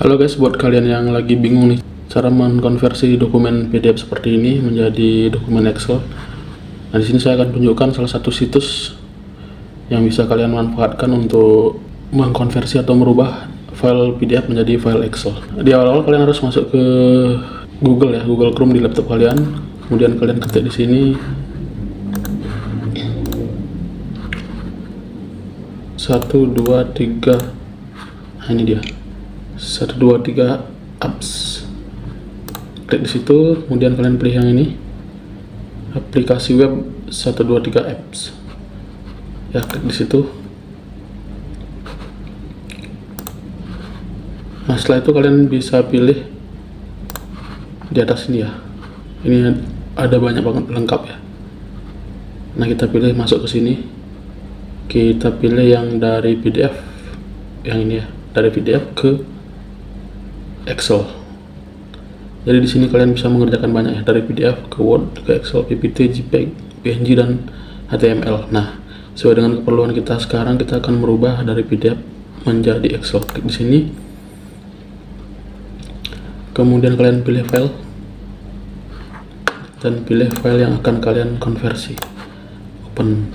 Halo guys, buat kalian yang lagi bingung nih cara mengkonversi dokumen PDF seperti ini menjadi dokumen Excel. Nah, di sini saya akan tunjukkan salah satu situs yang bisa kalian manfaatkan untuk mengkonversi atau merubah file PDF menjadi file Excel. Di awal-awal kalian harus masuk ke Google ya, Google Chrome di laptop kalian. Kemudian kalian ketik di sini 1 2 3. Nah, ini dia. 1 2 3 apps. Klik di situ, kemudian kalian pilih yang ini. Aplikasi web 1 2 3 apps. Ya, klik di situ. Nah, setelah itu kalian bisa pilih di atas ini ya. Ini ada banyak banget lengkap ya. Nah, kita pilih masuk ke sini. Kita pilih yang dari PDF. Yang ini ya, dari PDF ke Excel. Jadi di sini kalian bisa mengerjakan banyak ya, dari PDF ke Word, ke Excel, PPT, JPEG, PNG dan HTML. Nah, sesuai dengan keperluan kita sekarang kita akan merubah dari PDF menjadi Excel. Klik di sini. Kemudian kalian pilih file dan pilih file yang akan kalian konversi. Open.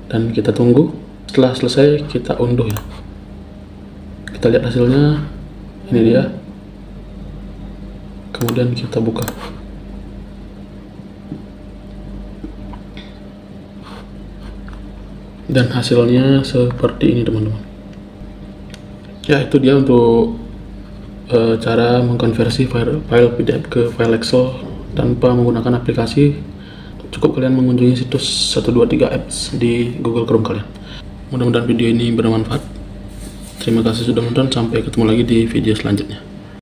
Dan kita tunggu. Setelah selesai kita unduh ya. Kita lihat hasilnya. Ini dia. Kemudian kita buka. Dan hasilnya seperti ini teman-teman. Ya, itu dia untuk cara mengkonversi file PDF ke file Excel tanpa menggunakan aplikasi. Cukup kalian mengunjungi situs 123 apps di Google Chrome kalian. Mudah-mudahan video ini bermanfaat. Terima kasih sudah menonton, sampai ketemu lagi di video selanjutnya.